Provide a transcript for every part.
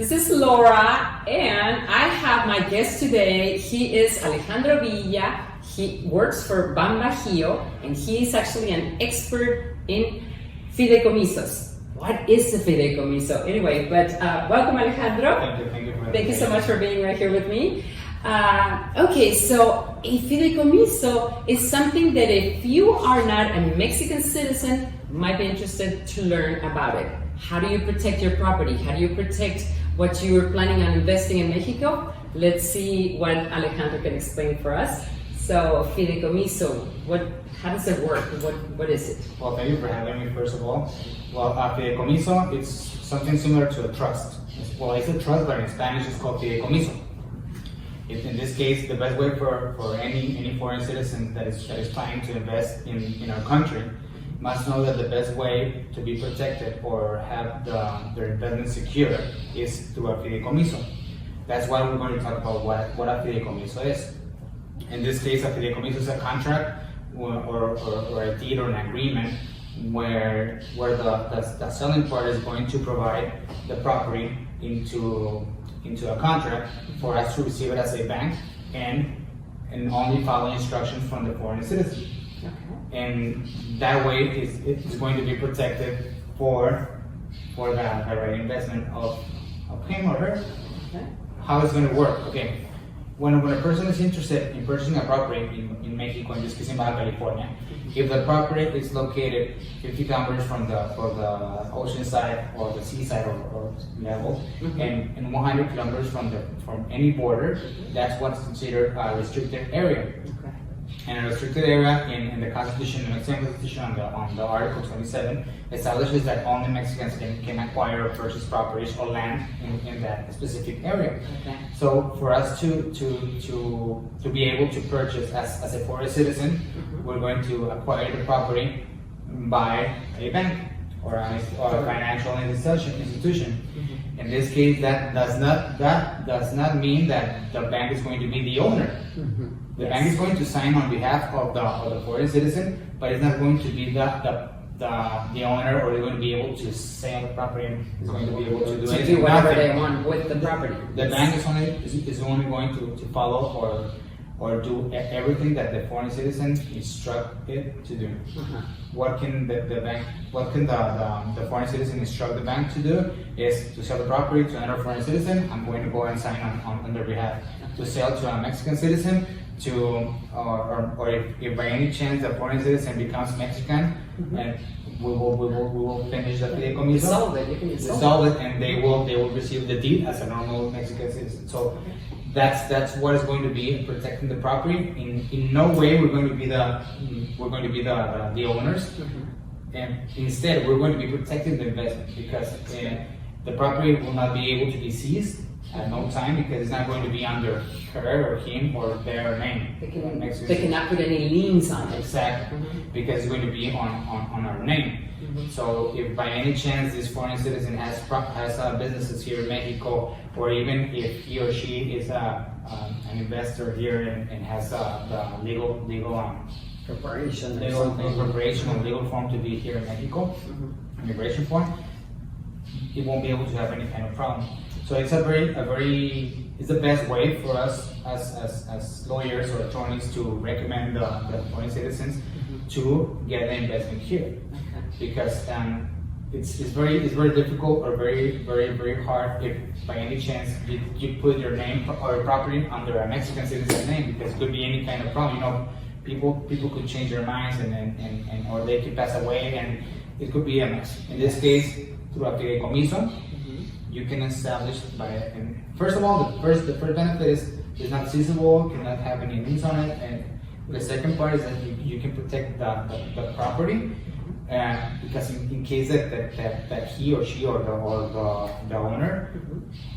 This is Laura, and I have my guest today. He is Alejandro Villa. He works for BanBajío, and he is actually an expert in fideicomisos. What is the fideicomiso? Anyway, but welcome, Alejandro. Thank you so much for being right here with me. Okay, so a fideicomiso is something that if you are not a Mexican citizen, might be interested to learn about it. How do you protect your property? How do you protect what you were planning on investing in Mexico? Let's see what Alejandro can explain for us. So, fideicomiso, how does it work? What is it? Well, thank you for having me, first of all. Well, fideicomiso is something similar to a trust. Well, it's a trust, but in Spanish it's called fideicomiso. In this case, the best way for any foreign citizen that is planning to invest in our country must know that the best way to be protected or have their investment secure is through a fideicomiso. That's why we're going to talk about what a fideicomiso is. In this case, a fideicomiso is a contract or a deed or an agreement where the selling part is going to provide the property into a contract for us to receive it as a bank and only follow instructions from the foreign citizen. Okay. And that way it's going to be protected for the right investment of him or her. Okay. How it's going to work? Okay. When a person is interested in purchasing a property in Mexico, in this case in Baja California, if the property is located 50 kilometers from the ocean side or the seaside or level, and 100 kilometers from any border, that's what's considered a restricted area. Okay. And a restricted area in the Constitution, the Mexican Constitution on the Article 27, establishes that only Mexicans can acquire or purchase properties or land in that specific area. Okay. So for us to be able to purchase as a foreign citizen, we're going to acquire the property by a bank or a financial institution. In this case, that does not mean that the bank is going to be the owner. The bank is going to sign on behalf of the foreign citizen, but it's not going to be the owner, or they're going to be able to sell the property and is going to be able to do whatever they want with the property. The bank is only going to follow or do everything that the foreign citizen instruct it to do. What can the foreign citizen instruct the bank to do is to sell the property to another foreign citizen. I'm going to go and sign on their behalf. To sell to a Mexican citizen, or if by any chance the foreign citizen becomes Mexican, and we will finish the fideicomiso, dissolve it, and they will receive the deed as a normal Mexican citizen. So that's what is going to be protecting the property. In no way we're going to be the owners, and instead we're going to be protecting the investment, because the property will not be able to be seized at no time, because it's not going to be under her or him or their name. They cannot put any liens on it. Exactly, because it's going to be on our name. So if by any chance this foreign citizen has businesses here in Mexico, or even if he or she is an investor here and has the legal corporation or legal form to be here in Mexico, immigration form, it won't be able to have any kind of problem. So it's it's the best way for us as lawyers or attorneys to recommend the foreign citizens to get an investment here, because it's very difficult or very hard if by any chance you put your name or your property under a Mexican citizen's name, because it could be any kind of problem. You know, people could change their minds and or they could pass away, and it could be a mess. In this case, through a fideicomiso, you can establish and first of all, the first benefit is it's not seizable, cannot have any liens on it, and the second part is that you can protect the property, because in case that he or she or the owner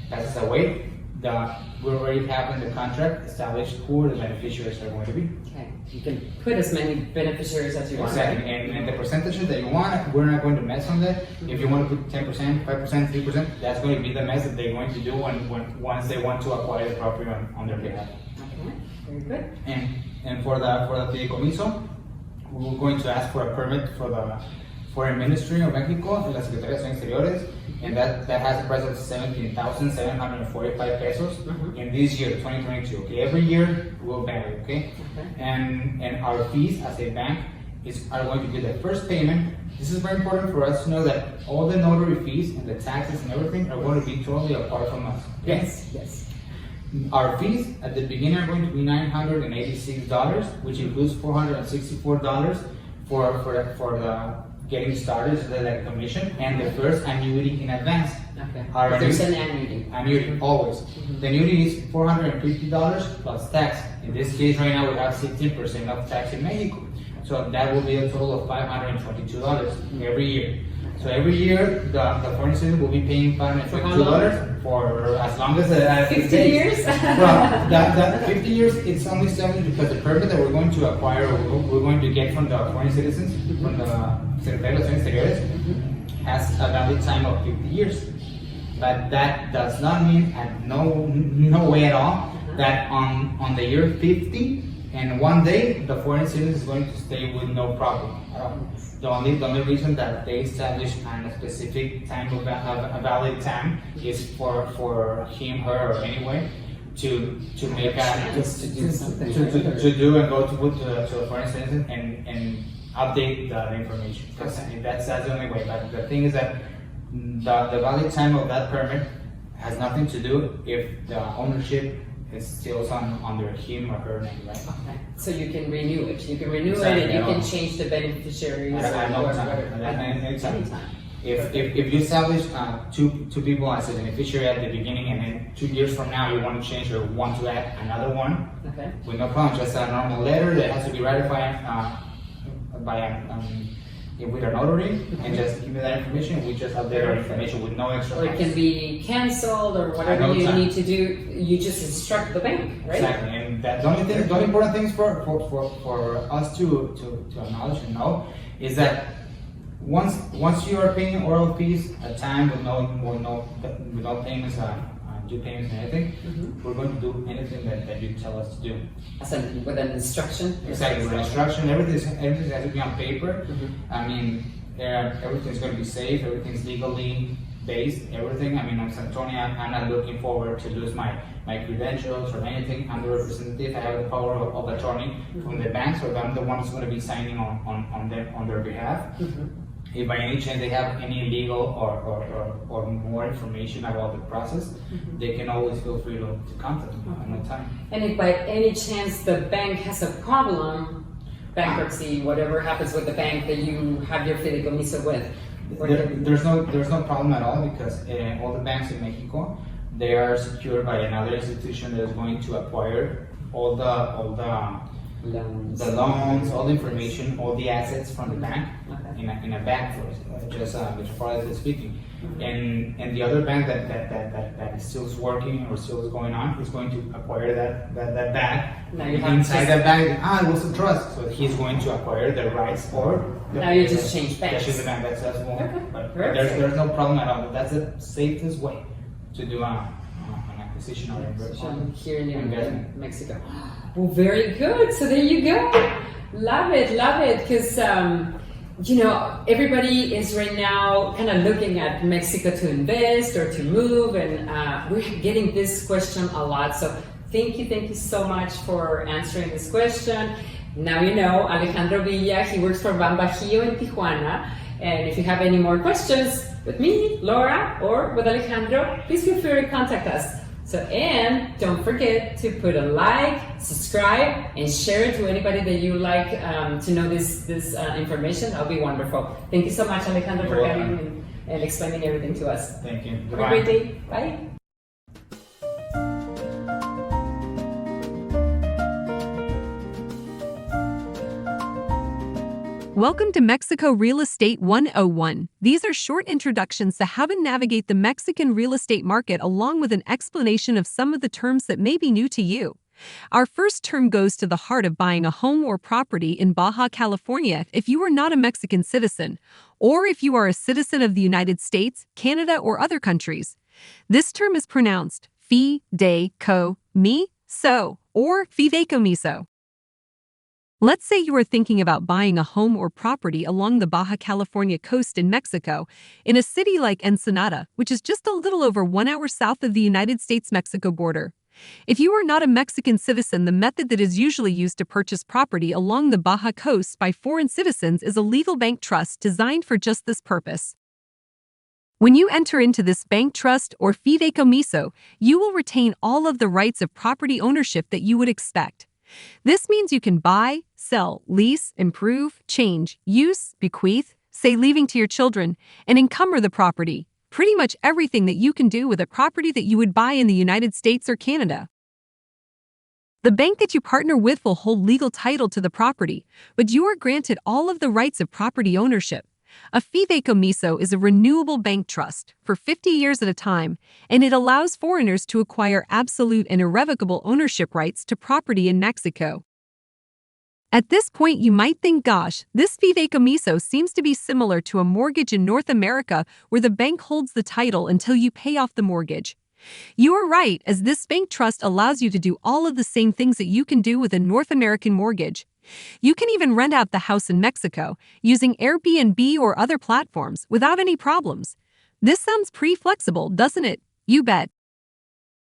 passes away, we already have in the contract established who the beneficiaries are going to be. Okay, you can put as many beneficiaries as you want. Exactly, and the percentages that you want, we're not going to mess on that. If you want to put 10%, 5%, 3%, that's going to be the mess that they're going to do once they want to acquire the property on their behalf. Okay, very good. And for the fideicomiso, we're going to ask for a permit for a ministry of Mexico, la Secretaría de Relaciones Exteriores, and that has a price of 17,745 pesos in this year, 2022. Okay, every year will vary. Okay, and our fees as a bank are going to be the first payment. This is very important for us to know that all the notary fees and the taxes and everything are going to be totally apart from us. Okay? Yes. Our fees at the beginning are going to be $986, which includes $464 for the getting started, so the commission, and the first annuity in advance. Okay. There's an annuity. Annuity, always. The annuity is $450 plus tax. In this case, right now we have 16% of tax in Mexico. So that will be a total of $522 every year. So every year, the foreign citizen will be paying $522 for as long as 50 years? Well, that 50 years, it's only 70 because the permit that we're going to acquire, we're going to get from the foreign citizens, from the Secretaría de Relaciones Exteriores, has a valid time of 50 years. But that does not mean, at no way at all, that on the year 50, and one day, the foreign citizen is going to stay with no problem at all. The only reason that they establish a specific time of a valid time is for him, her, or anyway to make to do and go to the foreign citizen and update the information. That's the only way. But the thing is that the valid time of that permit has nothing to do if the ownership is still under him or her name, right? Okay. So you can renew it. You can renew Exactly. it, and you can change the beneficiaries. At no time. Anytime. If you establish two people as a beneficiary at the beginning, and then 2 years from now you want to change or want to add another one, okay, with no problem, just a normal letter that has to be ratified with a notary, and just give me that information. We just update our information with no extra or it can be canceled or whatever you need to do. You just instruct the bank, right? Exactly, and the only important things for us to acknowledge and know is that once you are paying oral fees at time with no payments, due payments and anything, we're going to do anything that you tell us to do. With an instruction? Exactly, with an instruction. Everything has to be on paper. I mean, everything's going to be safe, everything's legally based, everything. I mean, I'm San Antonio, I'm not looking forward to lose my credentials or anything. I'm the representative, I have the power of attorney from the bank, so I'm the one who's going to be signing on their behalf. If by any chance they have any legal or more information about the process, they can always feel free to contact me at no time. And if by any chance the bank has a problem, bankruptcy, whatever happens with the bank that you have your Fideicomiso with, there's no problem at all, because all the banks in Mexico, they are secured by another institution that is going to acquire all the loans, all the information, all the assets from the bank in a bank first, just metaphorically speaking. And the other bank that is still working or still is going on is going to acquire that bank. Inside that bank, it was a trust, so he's going to acquire the rights for. Now you just change banks. Change the bank. That's one. Okay. But there's no problem at all. That's the safest way to do an acquisition or investment here in Mexico. Well, very good. So there you go. Love it, because everybody is right now kind of looking at Mexico to invest or to move, and we're getting this question a lot. So thank you so much for answering this question. Now you know Alejandro Villa. He works for BanBajío in Tijuana. And if you have any more questions with me, Laura, or with Alejandro, please feel free to contact us. So, and don't forget to put a like, subscribe, and share it to anybody that you like to know this information. That'll be wonderful. Thank you so much, Alejandro, for coming and explaining everything to us. Thank you. Have a great day. Bye. Welcome to Mexico Real Estate 101. These are short introductions to how to navigate the Mexican real estate market, along with an explanation of some of the terms that may be new to you. Our first term goes to the heart of buying a home or property in Baja California if you are not a Mexican citizen, or if you are a citizen of the United States, Canada, or other countries. This term is pronounced Fideicomiso or Fideicomiso. Let's say you are thinking about buying a home or property along the Baja California coast in Mexico, in a city like Ensenada, which is just a little over 1 hour south of the United States-Mexico border. If you are not a Mexican citizen, the method that is usually used to purchase property along the Baja coast by foreign citizens is a legal bank trust designed for just this purpose. When you enter into this bank trust or Fideicomiso, you will retain all of the rights of property ownership that you would expect. This means you can buy, sell, lease, improve, change, use, bequeath, say leaving to your children, and encumber the property. Pretty much everything that you can do with a property that you would buy in the United States or Canada. The bank that you partner with will hold legal title to the property, but you are granted all of the rights of property ownership. A Fideicomiso is a renewable bank trust for 50 years at a time, and it allows foreigners to acquire absolute and irrevocable ownership rights to property in Mexico. At this point, you might think, gosh, this Fideicomiso seems to be similar to a mortgage in North America where the bank holds the title until you pay off the mortgage. You are right, as this bank trust allows you to do all of the same things that you can do with a North American mortgage. You can even rent out the house in Mexico using Airbnb or other platforms without any problems. This sounds pretty flexible, doesn't it? You bet.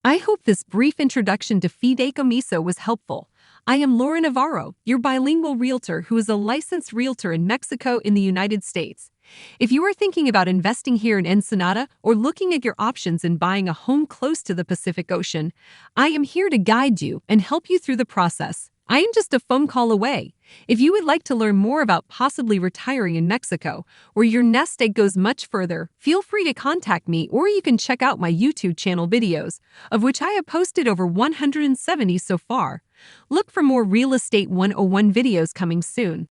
I hope this brief introduction to Fideicomiso was helpful. I am Laura Navarro, your bilingual realtor who is a licensed realtor in Mexico in the United States. If you are thinking about investing here in Ensenada or looking at your options in buying a home close to the Pacific Ocean, I am here to guide you and help you through the process. I am just a phone call away. If you would like to learn more about possibly retiring in Mexico, where your nest egg goes much further, feel free to contact me, or you can check out my YouTube channel videos, of which I have posted over 170 so far. Look for more Real Estate 101 videos coming soon.